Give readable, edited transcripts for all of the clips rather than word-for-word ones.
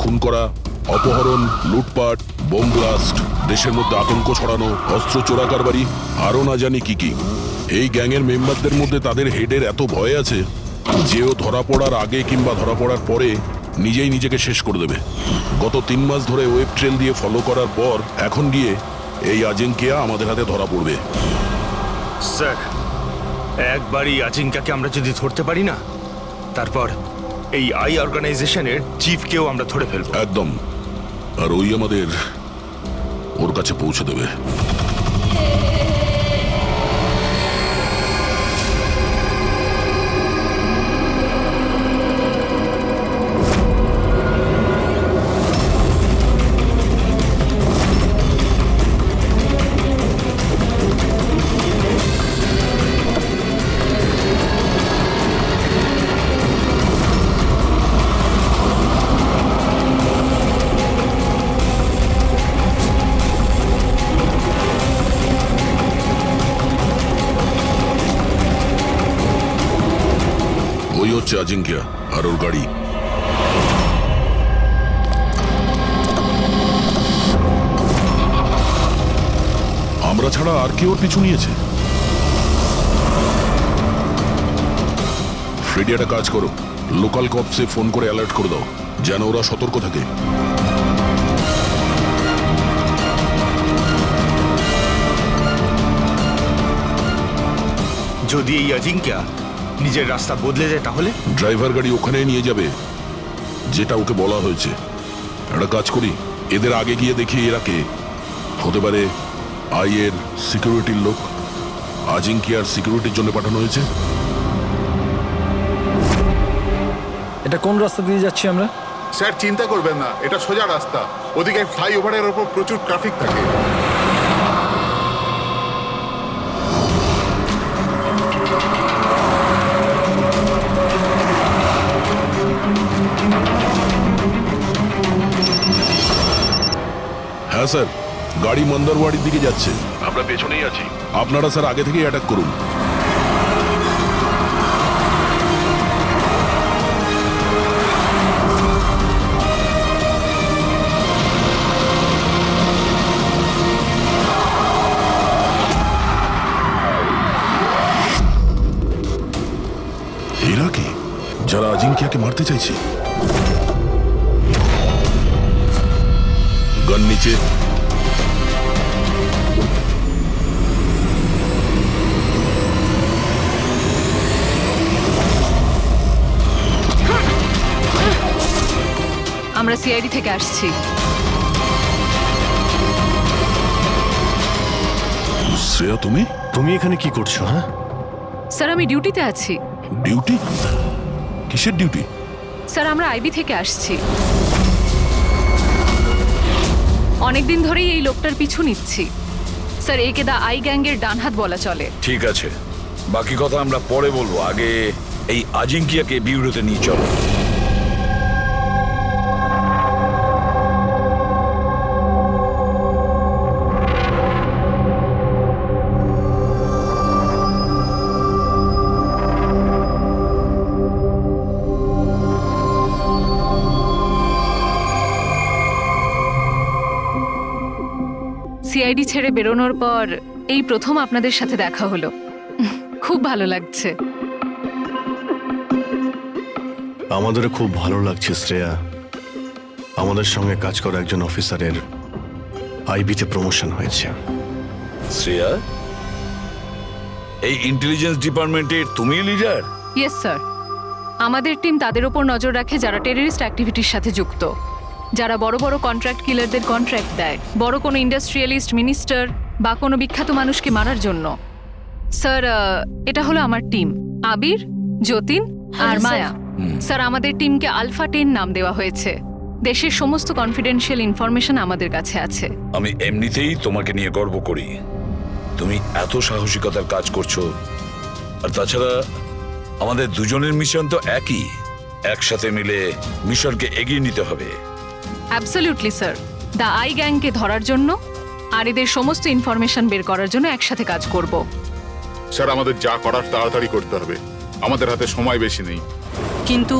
খুন করা, অপহরণ, লুটপাট, বোম ব্লাস্ট, দেশের মধ্যে আতঙ্ক ছড়ানো, অস্ত্র চোরা কারবারি, আরো না জানি কি কি। এই গ্যাংয়ের মেম্বারদের মধ্যে তাদের হেডের এত ভয় আছে যে ও ধরা পড়ার আগে কিংবা ধরা পড়ার পরে নিজেই নিজেকে শেষ করে দেবে। গত 3 মাস ধরে ওয়েব ট্রেল দিয়ে ফলো করার পর এখন গিয়ে এই আজিঙ্কিয়া আমাদের হাতে ধরা পড়বে। স্যার, একবারই আজিঙ্কাকে আমরা যদি ধরতে পারি না, তারপর এই আই অর্গানাইজেশনের চিফকেও আমরা ধরে ফেলবো। একদম। আর ওই আমাদের ওর কাছে পৌঁছে দেবে। ওই হচ্ছে আজিঙ্কিয়া আর ওর গাড়ি। আমরা ছাড়া আর কেউ ওর পিছু নিয়েছে। ফ্রেডি, একটা কাজ করো, লোকাল কপসে ফোন করে অ্যালার্ট করে দাও যেন ওরা সতর্ক থাকে। যদি এই আজিঙ্কা নিজের রাস্তা বদলে যায় তাহলে? ড্রাইভার গাড়ি ওখানে নিয়ে যাবে যেটা ওকে বলা হয়েছে। একটা কাজ করি, এদের আগে গিয়ে দেখি এরা কে হতে পারে। আইয়ের সিকিউরিটির লোক, আজিঙ্কিয়ার সিকিউরিটির জন্য পাঠানো হয়েছে। এটা কোন রাস্তা দিয়ে যাচ্ছি আমরা? স্যার, চিন্তা করবেন না, এটা সোজা রাস্তা। ওদিকে ফ্লাইওভারের ওপর প্রচুর ট্রাফিক থাকে। হ্যাঁ স্যার, গাড়ি মন্দারওয়াড়ির দিকে যাচ্ছে। আমরা পেছনেই আছি। আপনারা স্যার আগে থেকেই অ্যাটাক করুন। এরা কি, যারা আজিঙ্কিয়াকে মারতে চাইছে? গান নিচে। আমরা সিআইডি থেকে আসছি। শ্রেয়া, তুমি তুমি এখানে কি করছো? হ্যাঁ, স্যার আমি ডিউটিতে আছি। ডিউটি? কিসের ডিউটি? স্যার আমরা আইবি থেকে আসছি। অনেকদিন ধরেই এই লোকটার পিছু নিচ্ছি। স্যার একে দা আই গ্যাংয়ের ডানহাত বলা চলে। ঠিক আছে, বাকি কথা আমরা পরে বলবো। আগে এই আজিঙ্কিয়াকে বিউরোতে নিয়ে চলো। সিআইডি ছেড়ে বেরোনোর পর এই প্রথম আপনাদের সাথে দেখা হলো। খুব ভালো লাগছে। আমাদেরও খুব ভালো লাগছে শ্রেয়া। আমাদের সঙ্গে কাজ করা একজন অফিসারের আইবিতে প্রমোশন হয়েছে। শ্রেয়া, এই ইন্টেলিজেন্স ডিপার্টমেন্টের তুমি লিডার? Yes sir. আমাদের টিম তাদের ওপর নজর রাখে যারা টেররিস্ট অ্যাক্টিভিটির সাথে যুক্ত, যারা বড় বড় কন্ট্রাক্ট কিলারদের কন্ট্রাক্ট দেয়, বড় কোনো ইন্ডাস্ট্রিয়ালিস্ট, মিনিস্টার বা কোনো বিখ্যাত মানুষকে মারার জন্য। স্যার এটা হলো আমার টিম, আবির, যতীন আর মায়া। স্যার আমাদের টিমকে আলফা 10 নাম দেওয়া হয়েছে। দেশের সমস্ত কনফিডেন্সিয়াল ইনফরমেশন আমাদের কাছে আছে। আমি এমনিতেই তোমাকে নিয়ে গর্ব করি। তুমি এত সাহসিকতার কাজ করছো। আর তাছাড়া আমাদের দুজনের মিশন তো একই, একসাথে মিলে মিশনকে এগিয়ে নিতে হবে। Absolutely sir. দ্য আই গ্যাংকে ধরার জন্য আর এদের সমস্ত ইনফরমেশন বের করার জন্য একসাথে কাজ করব। স্যার, আমাদের যা করার তাড়াতাড়ি করতে হবে, আমাদের হাতে সময় বেশি নেই। কিন্তু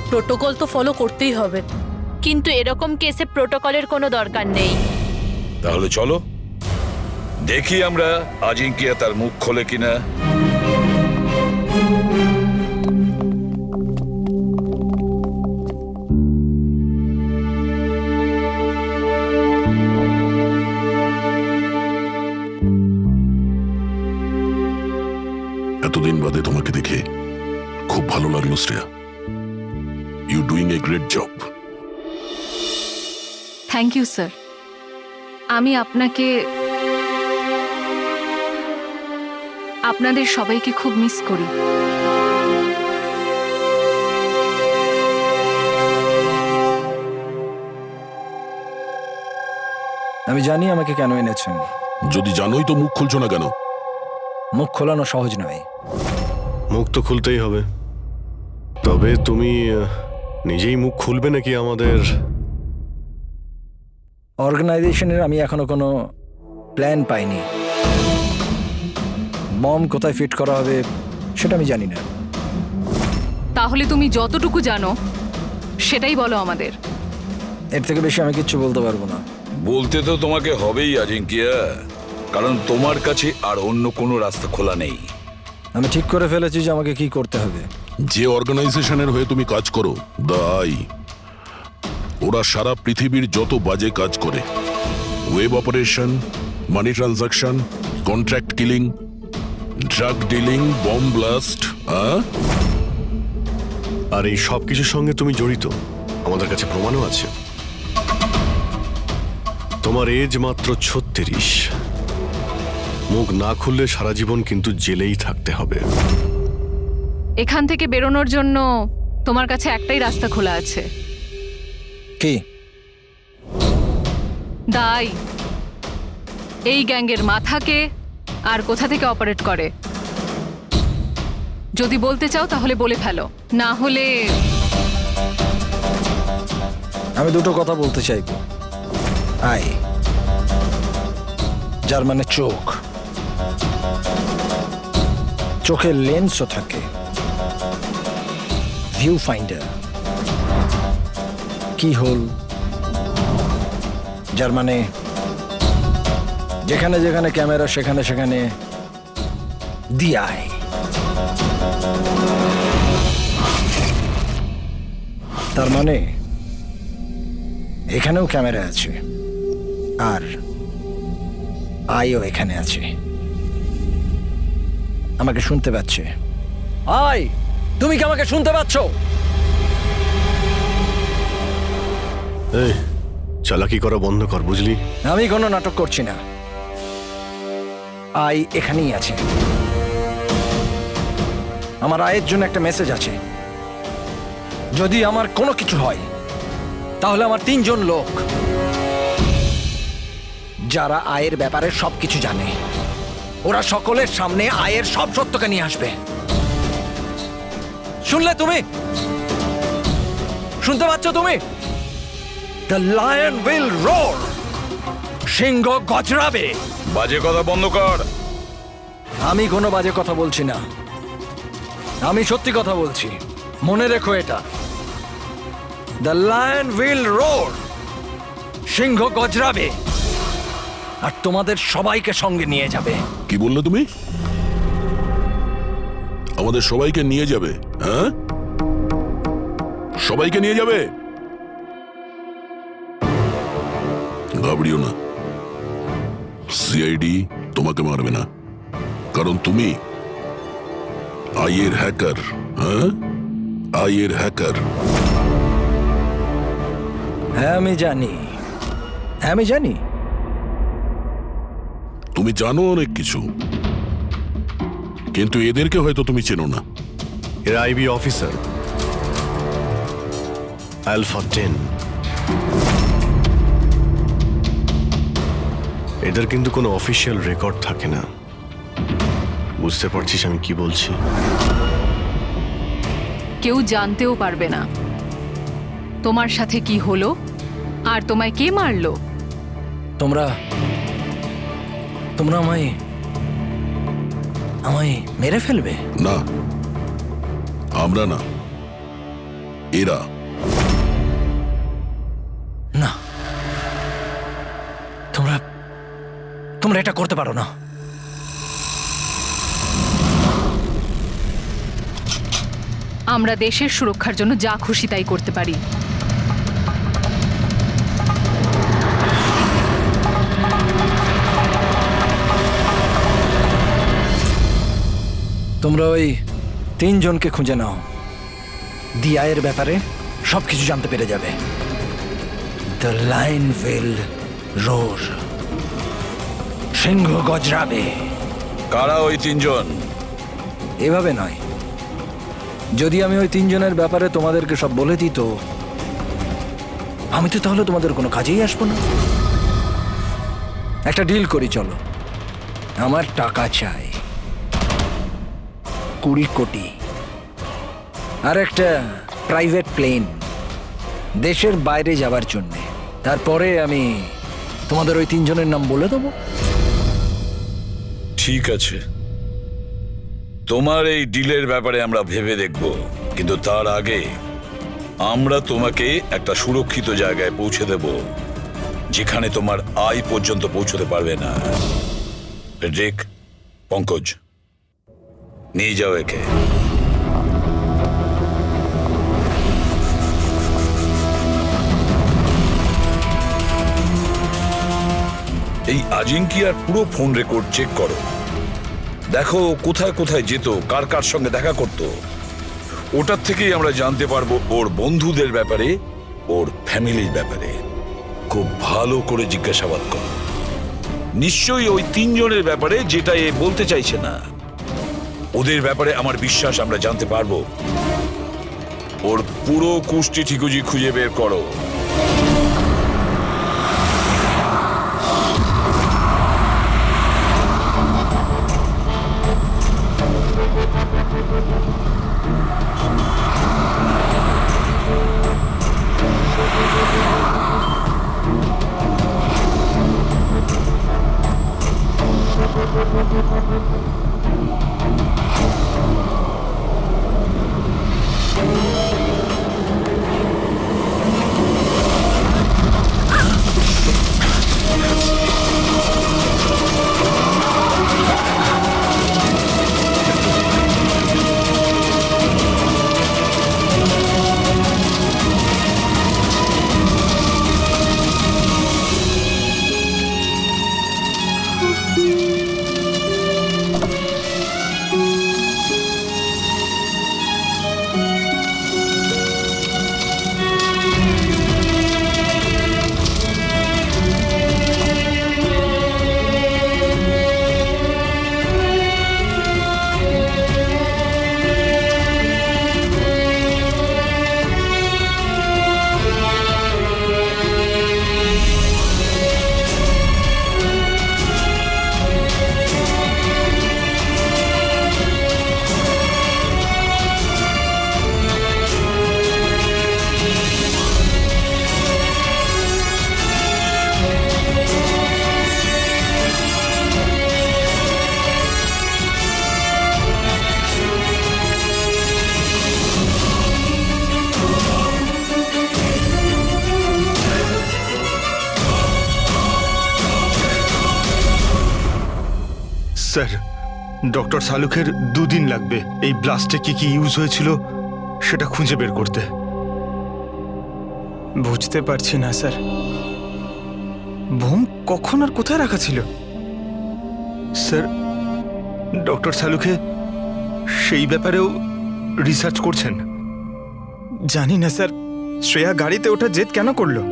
প্রোটোকল তো ফলো করতেই হবে। কিন্তু এরকম কেসে প্রোটোকলের কোনো দরকার নেই। তাহলে চলো দেখি আমরা আজিঙ্কিয়া তার মুখ খোলে কিনা। এতদিন বাদে তোমাকে দেখে খুব ভালো লাগলো Shreya. You doing a great job. Thank you sir. আমি আপনাদের সবাইকে খুব মিস করি। আমি জানি আমাকে কেন এনেছেন। যদি জানোই তো মুখ খুলছো না কেন? মুখ খোলানো সহজ নয়। মুখ তো খুলতেই হবে, তবে তুমি নিজেই মুখ খুলবে নাকি আমাদের? অর্গানাইজেশনের আমি এখনো কোনো প্ল্যান পাইনি। বম কোথায় ফিট করা হবে সেটা আমি জানি না। তাহলে তুমি যতটুকু জানো সেটাই বলো আমাদের। এর থেকে বেশি আমি কিচ্ছু বলতে পারবো না। বলতে তো তোমাকে হবেই আজিঙ্কিয়া, কারণ তোমার কাছে আর অন্য কোনো রাস্তা খোলা নেই। আমি ঠিক করে ফেলেছি যে আমাকে কি করতে হবে। যে অর্গানাইজেশনের হয়ে তুমি কাজ করো, দ্য আই, ওরা সারা পৃথিবীর যত বাজে কাজ করে, web operation, money transaction, contract killing, drug dealing, bomb blast, আর এই সব কিছুর সঙ্গে তুমি জড়িত, আমাদের কাছে প্রমাণও আছে। তোমার এজ মাত্র 36। মুখ না খুললে সারা জীবন কিন্তু জেলেই থাকতে হবে। এখান থেকে বেরোনোর জন্য তোমার কাছে একটাই রাস্তা খোলা আছে। কি? দাই এই গ্যাংয়ের মাথাকে আর কোথা থেকে অপারেট করে। যদি বলতে চাও তাহলে বলে ফেলো, না হলে আমি দুটো কথা বলতে চাইব। আই, যার মানে চোখ, চোখের লেন্সও থাকে, ভিউ ফাইন্ডার, কি হোল, যার মানে যেখানে যেখানে ক্যামেরা সেখানে সেখানে দিয়ায়। তার মানে এখানেও ক্যামেরা আছে, আর আইও এখানে আছে। আমাকে শুনতে পাচ্ছে? আই, তুমি কি আমাকে শুনতে পাচ্ছ? এই চালাকি করা বন্ধ কর, বুঝলি? আমি কোনো নাটক করছি না। আই এখানেই আছে। আমার আয়ের জন্য একটা মেসেজ আছে। যদি আমার কোনো কিছু হয় তাহলে আমার 3 জন লোক, যারা আয়ের ব্যাপারে সবকিছু জানে, ওরা সকলের সামনে আয়ের সব সত্যকে নিয়ে আসবে। শুনলে তুমি? শুনতে পাচ্ছ তুমি? The lion will roar. সিংহ গজরাবে। বাজে কথা বন্ধ কর। আমি কোনো বাজে কথা বলছি না, আমি সত্যি কথা বলছি। মনে রেখো এটা। The lion will roar. সিংহ গজরাবে আর তোমাদের সবাইকে সঙ্গে নিয়ে যাবে। কি বললে তুমি? আমাদের সবাইকে নিয়ে যাবে? হ্যাঁ, সবাইকে নিয়ে যাবে? ঘাবড়িও না, সিআইডি তোমাকে মারবে না, কারণ তুমি আইয়ের হ্যাকার। হ্যাঁ, আইয়ের হ্যাকার। হ্যাঁ আমি জানি, হ্যাঁ আমি জানি। তুমি জানো অনেক কিছু, কিন্তু এদেরকে হয়তো তুমি চেনো না। এরা আইবি অফিসার, আলফা 10। এদের কিন্তু কোনো অফিসিয়াল রেকর্ড থাকে না। বুঝতে পারছিস আমি কি বলছি? কেউ জানতেও পারবে না তোমার সাথে কি হলো আর তোমায় কে মারলো। তোমরা তোমরা আমায় আমায় মেরে ফেলবে? না, আমরা না, এরা। তোমরা এটা করতে পারো না। আমরা দেশের সুরক্ষার জন্য যা খুশি তাই করতে পারি। তোমরা ওই 3 জনকে খুঁজে নাও। দিয়ায়ের ব্যাপারে সবকিছু জানতে পেরে যাবে। দ্য লাইন উইল রোর, সিংহ গজরাবে। কারা ওই 3 জন? এভাবে নয়, যদি আমি ওই 3 জনের ব্যাপারে তোমাদেরকে সব বলে দিই তো আমি তো তাহলে তোমাদের কোনো কাজেই আসবো না। একটা ডিল করি, চলো। আমার টাকা চাই 20 কোটি, আর একটা প্রাইভেট প্লেন দেশের বাইরে যাওয়ার জন্যে। তারপরে আমি তোমাদের ওই 3 জনের নাম বলে দেবো। ঠিক আছে, তোমার এই ডিলের ব্যাপারে আমরা ভেবে দেখব, কিন্তু তার আগে আমরা তোমাকে একটা সুরক্ষিত জায়গায় পৌঁছে দেব, যেখানে তোমার আয় পর্যন্ত পৌঁছতে পারবে না। রেক, পঙ্কজ, নিয়ে যাও একে। এই আজিঙ্কিয়ার পুরো ফোন রেকর্ড চেক করো, দেখো কোথায় কোথায় যেত, কার কার সঙ্গে দেখা করত। ওটার থেকেই আমরা জানতে পারবো ওর বন্ধুদের ব্যাপারে, ওর ফ্যামিলির ব্যাপারে। খুব ভালো করে জিজ্ঞাসাবাদ করো। নিশ্চয়ই ওই 3 জনের ব্যাপারে, যেটা এ বলতে চাইছে না। ওদের ব্যাপারে আমার বিশ্বাস আমরা জানতে পারবো। ওর পুরো কুষ্টি ঠিকুজি খুঁজে বের করো। স্যার, ডক্টর সালুকের 2 দিন লাগবে এই ব্লাস্টে কি কি ইউজ হয়েছিল সেটা খুঁজে বের করতে। বুঝতে পারছি না স্যার, বোম কখন আর কোথায় রাখা ছিল? স্যার, ডক্টর সালুকে সেই ব্যাপারেও রিসার্চ করছেন। জানি না স্যার, শ্রেয়া গাড়িতে ওঠা জেদ কেন করলো?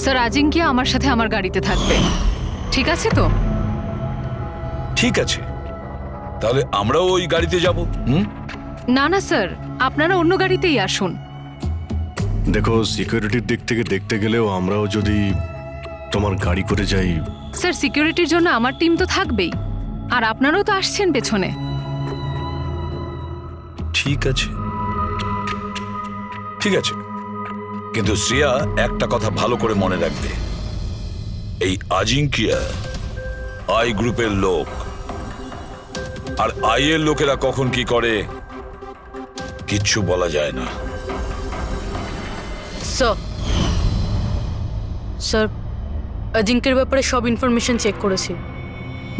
স্যার, আজিঙ্কিয়া আমার সাথে আমার গাড়িতে থাকবে, ঠিক আছে তো? ঠিক আছে, তাহলে আমরাও ওই গাড়িতে যাব। না না স্যার, আপনারা অন্য গাড়িতেই আসুন। দেখো, সিকিউরিটির দিক থেকে দেখতে গেলেও আমরাও যদি তোমার গাড়ি করে যাই। স্যার, সিকিউরিটির জন্য আমার টিম তো থাকবেই, আর আপনারাও তো আসছেন পেছনে। ঠিক আছে, ঠিক আছে, কিন্তু শ্রেয়া একটা কথা ভালো করে মনে রাখবে, এই আজিঙ্কিয়া আই গ্রুপের লোক, আর আই এর লোকেরা কখন কি করে কিচ্ছু বলা যায় না। স্যার স্যার অজিঙ্কের ব্যাপারে সব ইনফরমেশন চেক করেছি।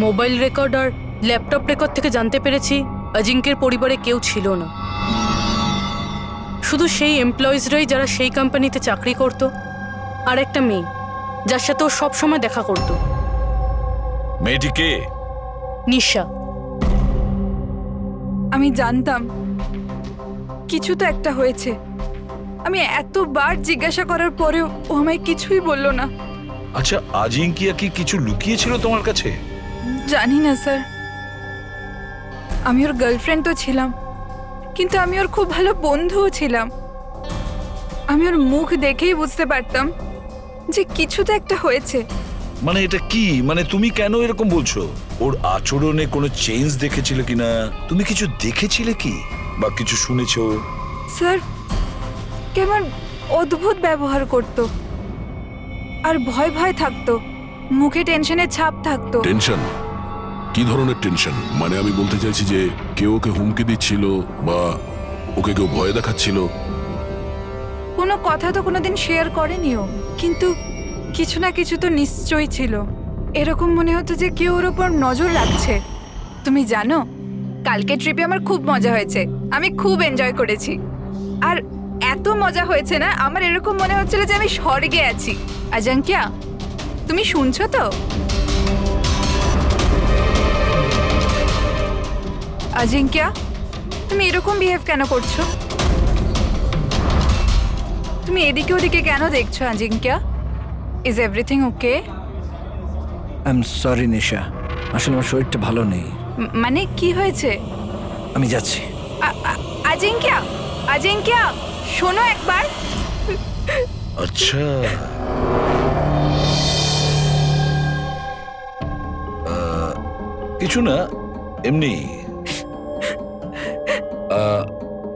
মোবাইল রেকর্ড আর ল্যাপটপ রেকর্ড থেকে জানতে পেরেছি অজিঙ্কের পরিবারে কেউ ছিল না, শুধু সেই এমপ্লয়িজরাই যারা সেই কোম্পানিতে চাকরি করত, আর একটা মেয়ে যার সাথে ও সবসময় দেখা করত। মেয়েটি কে? নিশা। আমি জানতাম কিছু তো একটা হয়েছে। আমি এতবার জিজ্ঞাসা করার পরেও ও আমায় কিছুই বলল না। আচ্ছা, আজিঙ্কিয়া কি কিছু লুকিয়েছিল তোমার কাছে? জানি না স্যার, আমি ওর গার্লফ্রেন্ড তো ছিলাম, কিন্তু আমি ওর খুব ভালো বন্ধুও ছিলাম। আমি ওর মুখ দেখেই বুঝতে পারতাম যে কিছু তো একটা হয়েছে। মানে এটা কি? মানে তুমি কেন এরকম বলছো? ওর আচরণে কোনো চেঞ্জ দেখেছিলে কিনা? তুমি কিছু দেখেছিলে কি বা কিছু শুনেছো? স্যার, কেমন অদ্ভুত ব্যবহার করত আর ভয় ভয় থাকতো, মুখে টেনশনের ছাপ থাকতো। টেনশন? কি ধরনের টেনশন? মানে আমি বলতে চাইছি যে কেউ ওকে হুমকি দিচ্ছিল বা ওকে কেউ ভয় দেখাচ্ছিল? কোনো কথা তো কোনোদিন শেয়ার করেনি ও, কিন্তু কিছু না কিছু তো নিশ্চয়ই ছিল। এরকম মনে হতো যে কেউ ওর ওপর নজর রাখছে। তুমি জানো, কালকে ট্রিপে আমার খুব মজা হয়েছে, আমি খুব এনজয় করেছি। আর এত মজা হয়েছে না, আমার এরকম মনে হচ্ছিল যে আমি স্বর্গে আছি। আজাঙ্কিয়া, তুমি শুনছো তো? আজিঙ্কিয়া, তুমি এরকম বিহেভ কেন করছো? তুমি এদিকে ওদিকে কেন দেখছো Ajinkya? Is everything okay? I am sorry Nisha, আসলে আমার শরীরটা ভালো নেই। মানে কি হয়েছে? আমি যাচ্ছি। আজিঙ্কিয়া, আজিঙ্কিয়া, শোনো একবার। আচ্ছা, কিছু না, এমনি।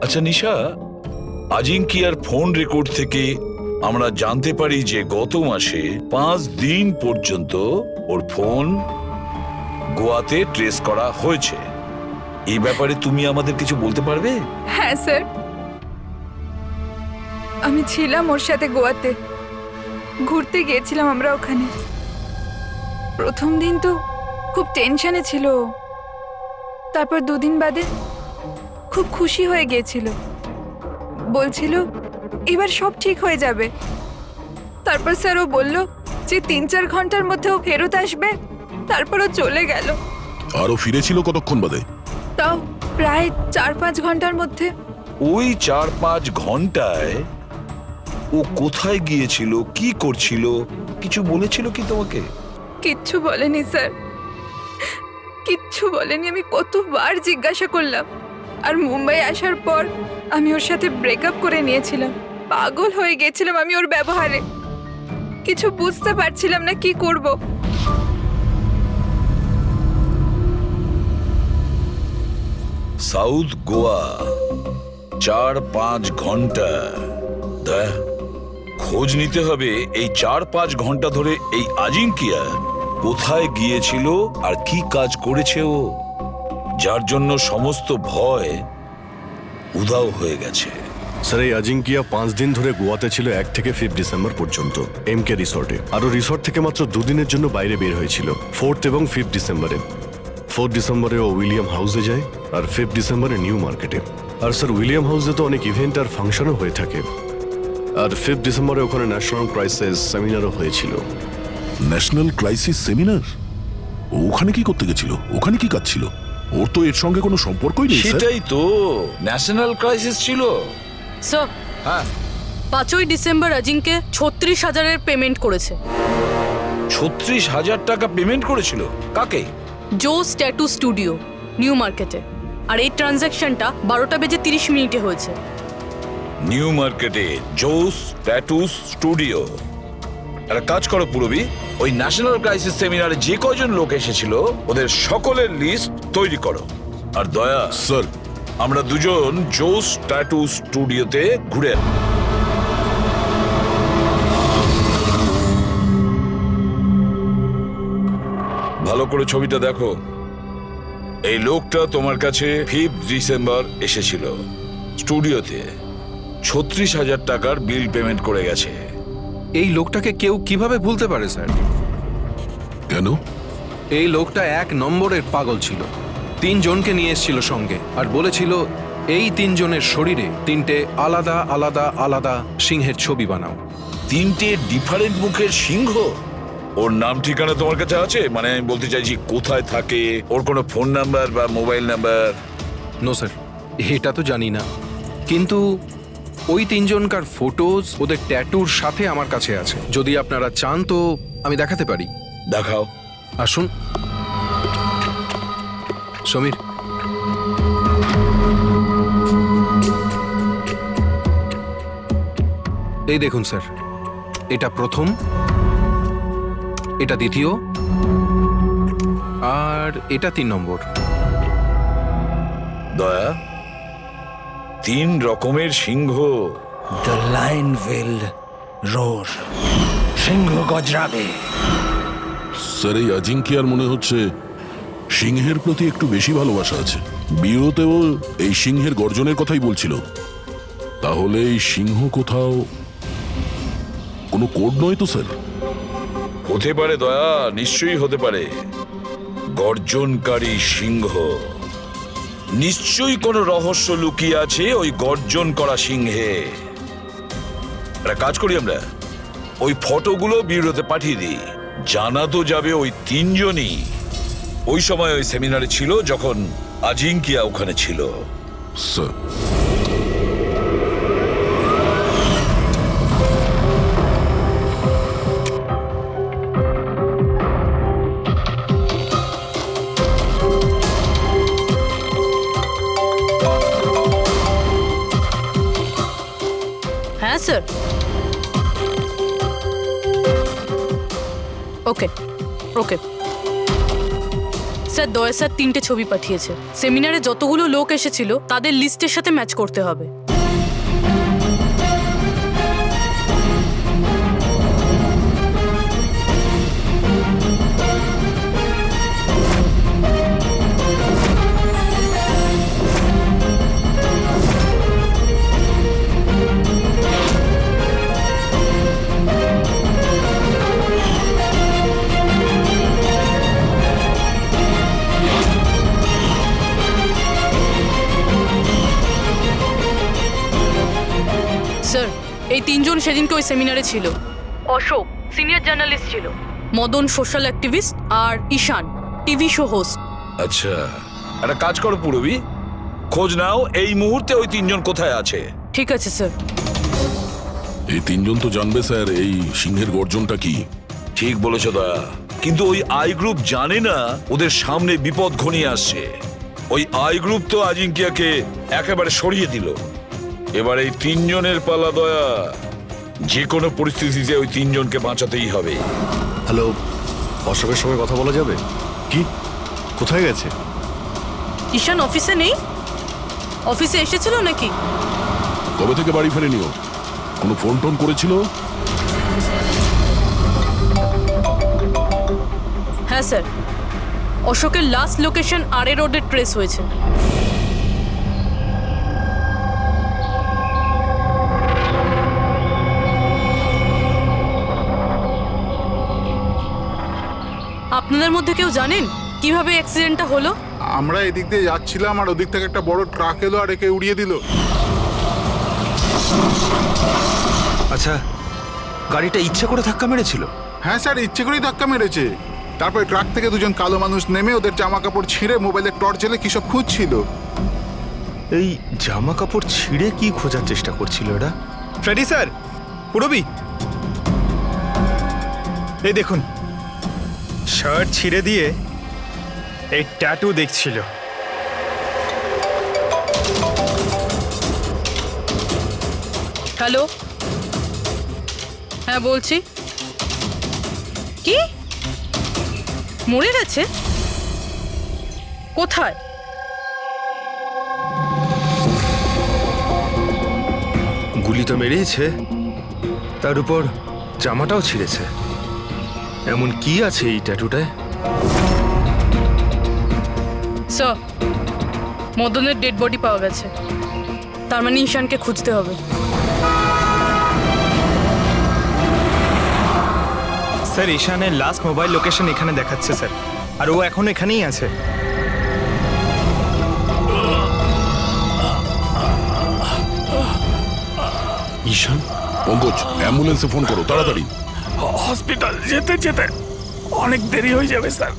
আচ্ছা নিশা, আজিঙ্কিয়ার ফোন রেকর্ড থেকে আমরা জানতে পারি যে গত মাসে 5 দিন পর্যন্ত ওর ফোন গোয়াতে ট্রেস করা হয়েছে। এই ব্যাপারে তুমি আমাদের কিছু বলতে পারবে? হ্যাঁ স্যার, আমি ছিলাম ওর সাথে গোয়াতে, ঘুরতে গিয়েছিলাম আমরা ওখানে। প্রথম দিন তো খুব টেনশনে ছিল, তারপর 2 দিন বাদে খুব খুশি হয়ে গিয়েছিল, বলছিল এবার সব ঠিক হয়ে যাবে। তারপর স্যার ও বলল যে 3-4 ঘন্টার মধ্যে ও ফেরত আসবে, তারপর ও চলে গেল। আরো ফিরেছিল কতক্ষণ বাদে? তাও প্রায় 4-5 ঘন্টার মধ্যে। ওই 4-5 ঘন্টায় ও কোথায় গিয়েছিল, কি করছিল, কিছু বলেছিল কি তোমাকে? কিচ্ছু বলেনি স্যার, কিচ্ছু বলেনি। আমি কতবার জিজ্ঞাসা করলাম, আর মুম্বাই আসার পর আমি ওর সাথে ব্রেকআপ করে নিয়েছিলাম। পাগল হয়ে গেছিলাম আমি ওর ব্যবহারে, কিছু বুঝতে পারছিলাম না কি করব। সাউথ গোয়া 4-5 ঘন্টা, খোঁজ নিতে হবে এই 4-5 ঘন্টা ধরে এই আজিঙ্কিয়া কোথায় গিয়েছিল আর কি কাজ করেছে ও, যার জন্য সমস্ত ভয় উধাও হয়ে গেছে। স্যার, এই আজিঙ্কিয়া 5 দিন ধরে গোয়াতে ছিল, 1 থেকে 5 ডিসেম্বর পর্যন্ত এমকে রিসর্টে। আরও রিসর্ট থেকে মাত্র 2 দিনের জন্য বাইরে বের হয়েছিল, 4 এবং 5 ডিসেম্বরে। 4 ডিসেম্বরে ও উইলিয়াম হাউসে যায়, আর 5 ডিসেম্বরে নিউ মার্কেটে। আর স্যার, উইলিয়াম হাউসে তো অনেক ইভেন্ট আর ফাংশনও হয়ে থাকে, আর 5 ডিসেম্বরে ওখানে ন্যাশনাল ক্রাইসিস সেমিনারও হয়েছিল। National crisis seminar? ওখানে কি করতে গেছিল? ওখানে কি কাজ ছিল? ওর তো এর সঙ্গে কোনো সম্পর্কই নেই। সেটাই তো, ন্যাশনাল ক্রাইসিস ছিল। স্যার, হ্যাঁ, 5ই ডিসেম্বর অজিঙ্কে 36,000-এর পেমেন্ট করেছে। 36,000 টাকা পেমেন্ট করেছিল? কাকে? জোস ট্যাটু স্টুডিও, নিউ মার্কেটে। আর এই ট্রানজ্যাকশনটা 12:30 হয়েছে। নিউ মার্কেটে জোস ট্যাটু স্টুডিও। একটা কাজ করো পুরবি, ওই ন্যাশনাল ক্রাইসিস সেমিনারে যে কয়জন লোক এসেছিল ওদের সকলের লিস্ট তৈরি করো। আর দয়া স্যার, আমরা দুজন জোস ট্যাটু স্টুডিওতে ঘুরে ভালো করে ছবিটা দেখো। এই লোকটা তোমার কাছে 5 ডিসেম্বর এসেছিল স্টুডিওতে, 36,000 টাকার বিল পেমেন্ট করে গেছে। এই লোকটাকে কেউ কিভাবে ভুলতে পারে স্যার? কেন? এই লোকটা 1 নম্বরের পাগল ছিল। 3 জনকে নিয়ে এসেছিল সঙ্গে আর বলেছিল এই 3 জনের শরীরে 3টে আলাদা আলাদা আলাদা সিংহের ছবি বানাও। 3টে ডিফারেন্ট মুখের সিংহ? ওর নাম ঠিকানা তোমার কাছে আছে? মানে আমি বলতে চাইছি কোথায় থাকে, ওর কোনো ফোন নাম্বার বা মোবাইল নাম্বার? নো স্যার, এটা তো জানি না, কিন্তু ওই 3 জনকার ফটোজ ওদের ট্যাটুর সাথে আমার কাছে আছে। যদি আপনারা চান তো আমি দেখাতে পারি। দেখাও। আসুন সমীর। এই দেখুন স্যার, এটা প্রথম, এটা দ্বিতীয়, আর এটা 3 নম্বর। দয়া, 3 রকমের সিংহ। দ্য লায়ন উইল রোর, সিংহ গজরাবে। স্যার, এই আজিঙ্কিয়ার মনে হচ্ছে সিংহের প্রতি একটু বেশি ভালোবাসা আছে। বিয়েতেও এই সিংহের গর্জনের কথাই বলছিল। তাহলে এই সিংহ কোথাও কোনো কোড নয় তো স্যার? হতে পারে দয়া, নিশ্চয়ই হতে পারে। গর্জনকারী সিংহ, নিশ্চয়ই কোনো রহস্য লুকিয়ে আছে ওই গর্জন করা সিংহে। একটা কাজ করি, আমরা ওই ফটোগুলো ব্যুরোতে পাঠিয়ে দিই। জানা তো যাবে ওই 3 জনই ওই সময় ওই সেমিনারে ছিল যখন আজিঙ্কিয়া ওখানে ছিল। স্যার, হ্যাঁ স্যার। ওকে ওকে স্যার, দয়া স্যার 3টে ছবি পাঠিয়েছে। সেমিনারে যতগুলো লোক এসেছিল তাদের লিস্টের সাথে ম্যাচ করতে হবে। স্যার, এই 3 জন সেদিনকে ওই সেমিনারে ছিল। অশোক সিনিয়র জার্নালিস্ট ছিল, মদন সোশ্যাল অ্যাক্টিভিস্ট, আর ঈশান টিভি শো হোস্ট। আচ্ছা, একটা কাজ করো পুরবি, খোঁজ নাও এই মুহূর্তে ওই 3 জন কোথায় আছে। ঠিক আছে স্যার। এই 3 জন তো জানবে স্যার এই সিংহের গর্জনটা কি। ঠিক বলেছো দয়া, কিন্তু ওই আই গ্রুপ জানে না ওদের সামনে বিপদ ঘনিয়ে আসছে। ওই আই গ্রুপ তো আজিঙ্কিয়াকে একেবারে সরিয়ে দিল। এবার এই 3 জনের পালা দয়া। যে কোনো পরিস্থিতিতে ওই 3 জনকে বাঁচাতেই হবে। হ্যালো, অশোকের সঙ্গে কথা বলা যাবে কি? কোথায় গেছে? ঈশান অফিসে নেই? অফিসে এসেছিল নাকি? কবে থেকে বাড়ি ফেরেনিও? কোনো ফোন টোন করেছিল? হ্যাঁ স্যার, অশোকের লাস্ট লোকেশন আরএ রোডে ট্রেস হয়েছে। আপনাদের মধ্যে কেউ জানেন কিভাবে অ্যাক্সিডেন্টটা হলো? আমরা এদিক দিয়ে যাচ্ছিলাম আর ওদিক থেকে একটা বড় ট্রাক এলো আর একে উড়িয়ে দিল। আচ্ছা, গাড়িটা ইচ্ছে করে ধাক্কা মেরেছিল? হ্যাঁ স্যার, ইচ্ছে করেই ধাক্কা মেরেছে। তারপরে ট্রাক থেকে 2 জন কালো মানুষ নেমে ওদের জামা কাপড় ছিঁড়ে মোবাইলের টর্চ জ্বেলে কি সব খুঁজছিল। এই জামা কাপড় ছিঁড়ে কি খোঁজার চেষ্টা করছিল এরা? ফ্রেডি স্যার, পুরবি, এই দেখুন, শার্ট ছিঁড়ে দিয়ে এই ট্যাটু দেখছিল। হ্যালো, হ্যাঁ বলছি। কি মরে গেছে? কোথায়? গুলি তো মেরেছে, তার উপর জামাটাও ছিঁড়েছে। এমন কি আছে এই ট্যাটুটায়? স্যার, মদনের ডেড বডি পাওয়া গেছে। তার মানে ঈশানকে খুঁজতে হবে। স্যার ঈশানের লাস্ট মোবাইল লোকেশন এখানে দেখাচ্ছে স্যার, আর ও এখন এখানেই আছে। ঈশান, পঙ্কজ, অ্যাম্বুলেন্সে ফোন করো তাড়াতাড়ি। হসপিটাল যেতে যেতে অনেক দেরি হয়ে যাবে স্যার।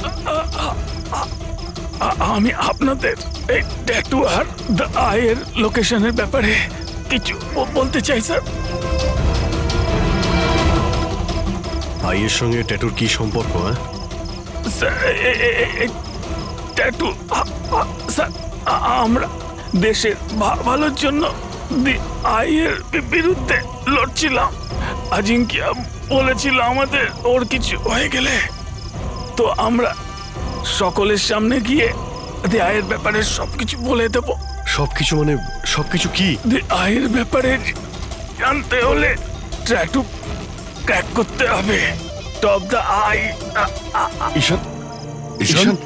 আমি আপনাদের এই ট্যাটু আর দ্য আইয়ের লোকেশনের ব্যাপারে কিছু বলতে চাই স্যার। আইয়ের সঙ্গে ট্যাটুর কি সম্পর্ক? স্যার ট্যাটু স্যার, আমরা দেশের ভালোর জন্য দি আইয়ের বিরুদ্ধে লড়ছিলাম। আজিঙ্কিয়া বলেছিল আমাদের ওর কিছু হয়ে গেলে তো আমরা সকলের সামনে গিয়ে দি আইয়ের ব্যাপারে সবকিছু বলে দেব। সবকিছু মানে সবকিছু কি? দি আইয়ের ব্যাপারে জানতে হলে ট্যাটু ক্র্যাক করতে হবে। Top the eye. Ishaan, Ishaan,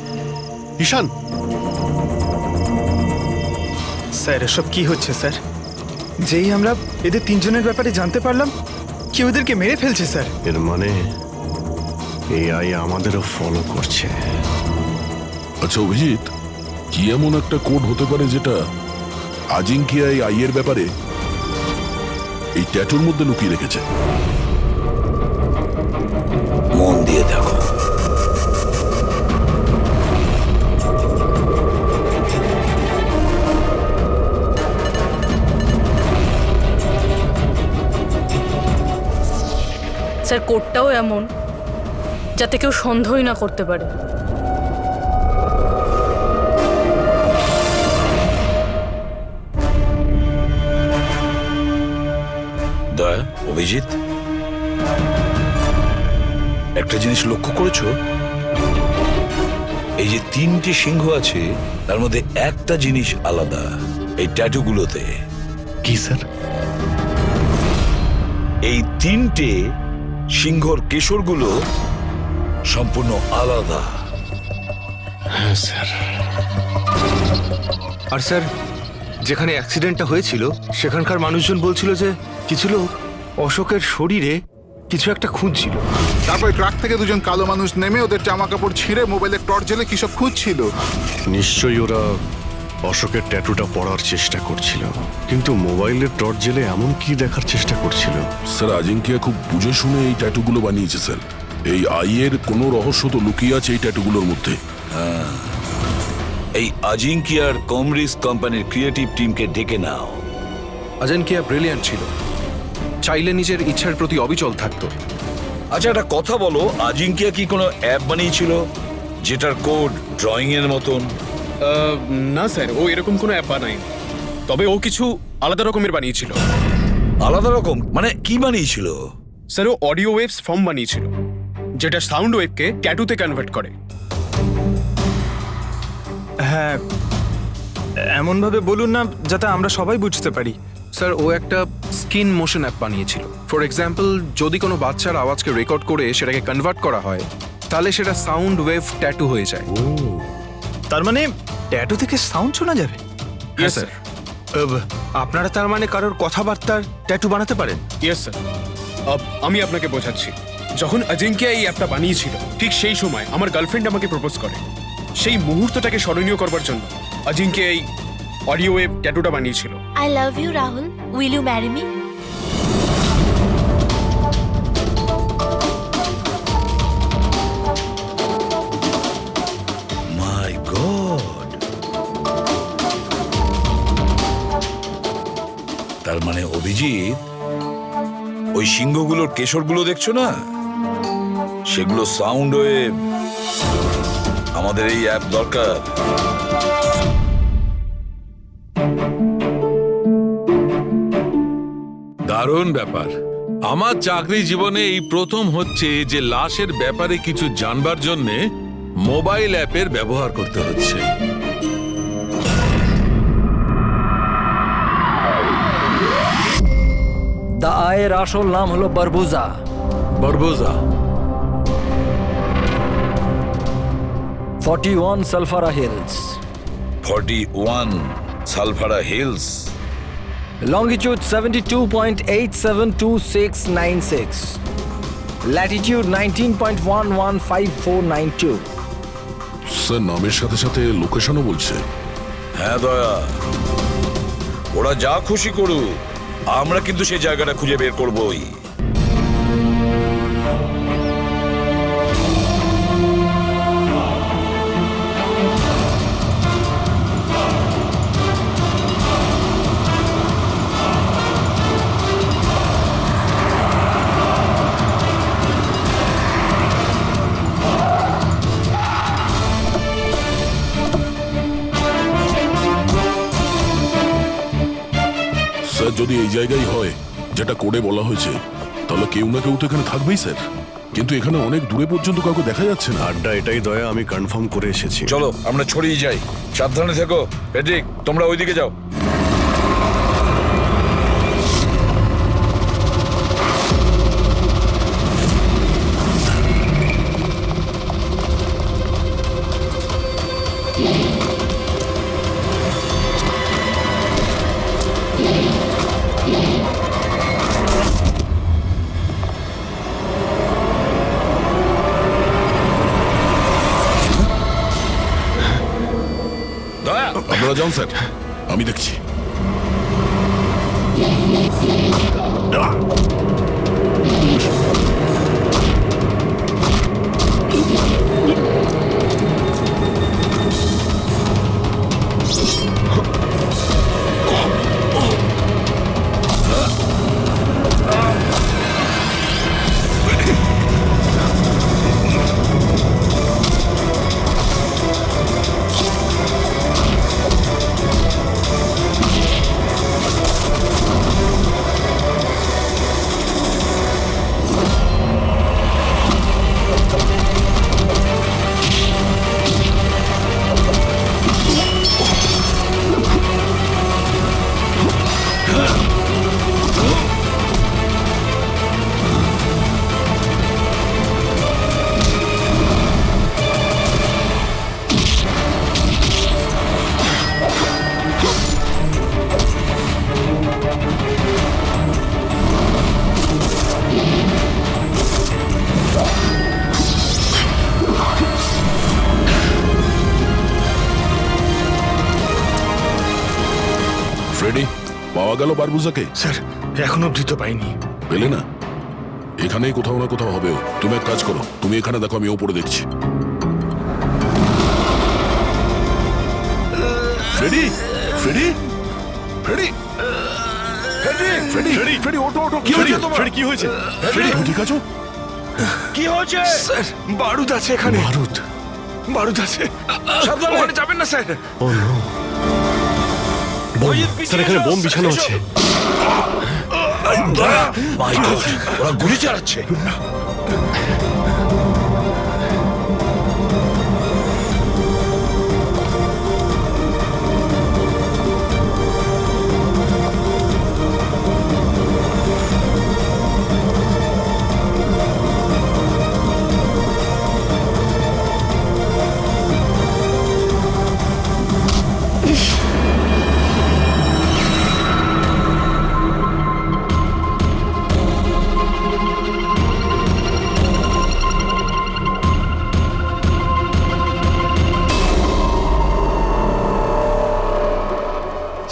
Ishaan, sir এসব কি হচ্ছে স্যার? যেই আমরা এদের তিনজনের ব্যাপারে জানতে পারলাম, কেউ এদেরকে মেরে ফেলছে স্যার। এর মানে এই আই আমাদেরও ফলো করছে। আচ্ছা অভিজিৎ, কি এমন একটা কোড হতে পারে যেটা আজিঙ্কিয়া এই আইয়ের ব্যাপারে এই ট্যাটুর মধ্যে লুকিয়ে রেখেছে? মন দিয়ে দেখো। স্যার কোডটাও এমন যাতে কেউ সন্দেহই না করতে পারে। দয়া, অভিজিৎ, একটা জিনিস লক্ষ্য করেছো? এই যে তিনটে সিংহ আছে তার মধ্যে একটা জিনিস আলাদা এই ট্যাটুগুলোতে। কি স্যার? এই তিনটে সিংহর কেশরগুলো সম্পূর্ণ আলাদা। হ্যাঁ স্যার। আর স্যার, যেখানে অ্যাক্সিডেন্টটা হয়েছিল সেখানকার মানুষজন বলছিল যে কিছু লোক অশোকের শরীরে কিছু একটা খুঁজছিল। তারপর ট্রাক থেকে দুজন কালো মানুষ নেমে ওদের জামা কাপড় ছিঁড়ে মোবাইলের টর্চ জ্বেলে কি সব খুঁজছিল। নিশ্চয়ই ওরা অশোকের ট্যাটুটা পড়ার চেষ্টা করছিল, কিন্তু মোবাইলের টর্চ জেলে এমন কি দেখার চেষ্টা করছিল? স্যার আজিঙ্কিয়া খুব বুঝে শুনে এই ট্যাটুগুলো বানিয়েছে স্যার। এই আইয়ের কোনো রহস্য তো লুকিয়ে আছে এই ট্যাটুগুলোর মধ্যে। এই আজিঙ্কিয়ার কমরিস কোম্পানির ক্রিয়েটিভ টিমকে ডেকে নাও। আজিঙ্কিয়া ব্রিলিয়ান্ট ছিল, চাইলে নিজের ইচ্ছার প্রতি অবিচল থাকতো। আচ্ছা একটা কথা বলো, আজিঙ্কিয়া কি কোনো অ্যাপ বানিয়েছিল যেটার কোড ড্রয়িং এর মতন? না স্যার, ও এরকম কোনো অ্যাপ বানায়নি, তবে ও কিছু আলাদা রকমের বানিয়েছিল। আলাদা রকম মানে কি বানিয়েছিল? স্যার ও অডিও ওয়েভস ফর্ম বানিয়েছিল, যেটা সাউন্ড ওয়েভকে ট্যাটুতে কনভার্ট করে। হ্যাঁ, এমনভাবে বলুন না যাতে আমরা সবাই বুঝতে পারি। স্যার ও একটা স্কিন মোশন অ্যাপ বানিয়েছিল। ফর এক্সাম্পল, যদি কোনো বাচ্চার আওয়াজকে রেকর্ড করে সেটাকে কনভার্ট করা হয় তাহলে সেটা সাউন্ড ওয়েভ ট্যাটু হয়ে যায়। তার মানে ট্যাটু থেকে সাউন্ড শোনা যাবে? হ্যাঁ স্যার। আপনারা তার মানে কারোর কথাবার্তার ট্যাটু বানাতে পারেন? Yes sir. আমি আপনাকে বোঝাচ্ছি। যখন আজিঙ্কিয়া এই অ্যাপটা বানিয়েছিল ঠিক সেই সময় আমার গার্লফ্রেন্ড আমাকে প্রপোজ করে। সেই মুহূর্তটাকে স্মরণীয় করবার জন্য আজিঙ্কিয়া এই অডিও ওয়েভ ট্যাটুটা বানিয়েছিল। I love you, Rahul. Will you marry me? My god! তার মানে অভিজিৎ, ওই সিংহগুলোর কেশরগুলো দেখছো না, সেগুলো সাউন্ড ওয়েভ। আমাদের এই অ্যাপ দরকার। দারুণ ব্যাপার। আমার চাকরি জীবনে এই প্রথম হচ্ছে যে লাশের ব্যাপারে কিছু জানবার জন্য মোবাইল অ্যাপের ব্যবহার করতে হচ্ছে। দ্য আইয়ের আসল নাম হলো বারবুজা। বারবোজা। 41 সালফারা হিলস। 41 সালফারা হিলস। Longitude 72.872696. Latitude 19.115492. স্যার নামের সাথে সাথে লোকেশনও বলছে। হ্যাঁ দয়া, ওরা যা খুশি করুক, আমরা কিন্তু সেই জায়গাটা খুঁজে বের করবই। স্যার যদি এই জায়গায় হয় যেটা কোডে বলা হয়েছে, তাহলে কেউ না কেউ তো এখানে থাকবেই স্যার। কিন্তু এখানে অনেক দূরে পর্যন্ত কাউকে দেখা যাচ্ছে না। আড্ডা এটাই দয়া, আমি কনফার্ম করে এসেছি। চলো আমরা ছড়িয়ে যাই, সাবধানে থেকো। পেট্রিক, তোমরা ওইদিকে যাও। আপনারা যান স্যার, আমি দেখছি। ফ্রেডি, পাওয়া গেল বারবুজাকে? স্যার এখনো অবধি তো পাইনি। পেলে না? এখানেই কোথাও না কোথাও হবে ও। তুমি এক কাজ করো, তুমি এখানে দেখো, আমি ওপরে দেখছি। Freddie, Freddie, Freddie, Freddie, Freddie, Freddie, ওঠো, ওঠো। কি হয়েছে তোমার? ফ্রেডি, কি হয়েছে? ফ্রেডি, তুমি ঠিক আছো? কি হয়েছে? স্যার বারুদ আছে এখানে। বারুদ? বারুদ আছে, সাবধানে, ওখানে যাবেন না স্যার। ও নো, স্যার এখানে বোম বিছানো আছে। মাই গড, ওরা গুলি চালাচ্ছে।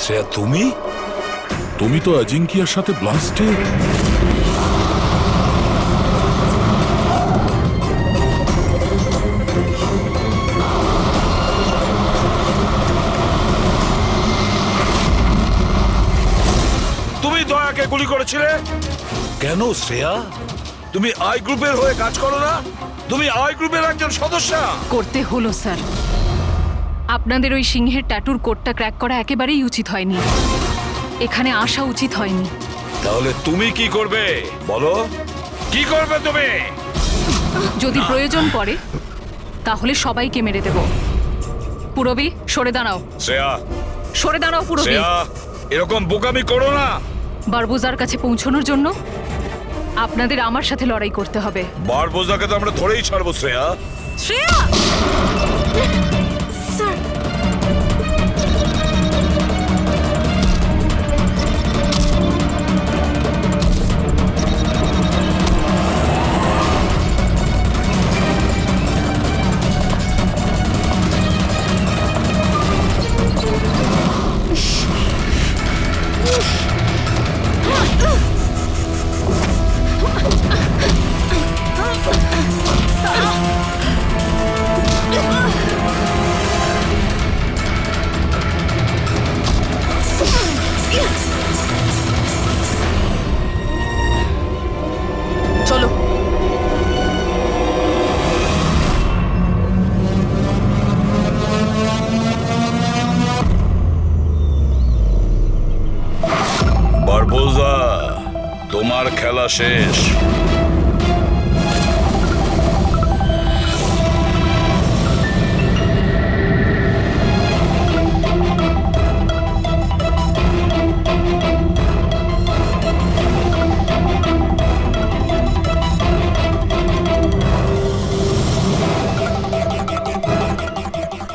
শ্রেয়া, তুমি? তুমি তো অজিঙ্কিয়ার সাথে ব্লাস্টে। তুমি দয়াকে গুলি করেছিলে কেন শ্রেয়া? তুমি আই গ্রুপের হয়ে কাজ করো না? তুমি আই গ্রুপের একজন সদস্য। করতে হলো স্যার। আপনাদের ওই সিংহের ট্যাটুর কোডটা ক্র্যাক করা একেবারেই উচিত হয়নি। এখানে আসা উচিত হয়নি। তাহলে তুমি কি করবে বলো? কি করবে তুমি? যদি প্রয়োজন পড়ে তাহলে সবাইকে মেরে দেব। পুরবী, সরে দাঁড়াও। শ্রেয়া, সরে দাঁড়াও পুরবী। শ্রেয়া, এরকম বোকামি করো না। বারবুজার কাছে পৌঁছানোর জন্য আপনাদের আমার সাথে লড়াই করতে হবে। বারবোজাকে তো আমরা ধরেই ছাড়বো শ্রেয়া। শ্রেয়া! স্যার বারবোজা, তোমার খেলা শেষ।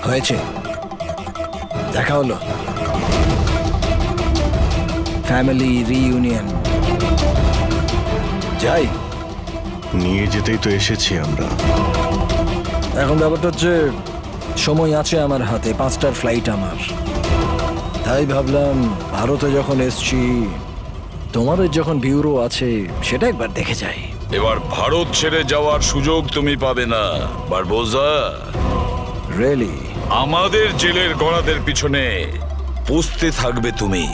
হয়েছে, দেখা হলো, ফ্যামিলি রিইউনিয়ন। যাই, নিয়ে যেতেই তো এসেছি আমরা। এখন ব্যাপারটা হচ্ছে সময় আছে আমার হাতে, 5টার ফ্লাইট আমার। তাই ভাবলাম ভারতে যখন এসছি, তোমাদের যখন ব্যুরো আছে, সেটা একবার দেখে যাই। এবার ভারত ছেড়ে যাওয়ার সুযোগ তুমি পাবে না বারবোজা। রিয়েলি? আমাদের জেলের গড়াদের পিছনে পুষতে থাকবে তুমি।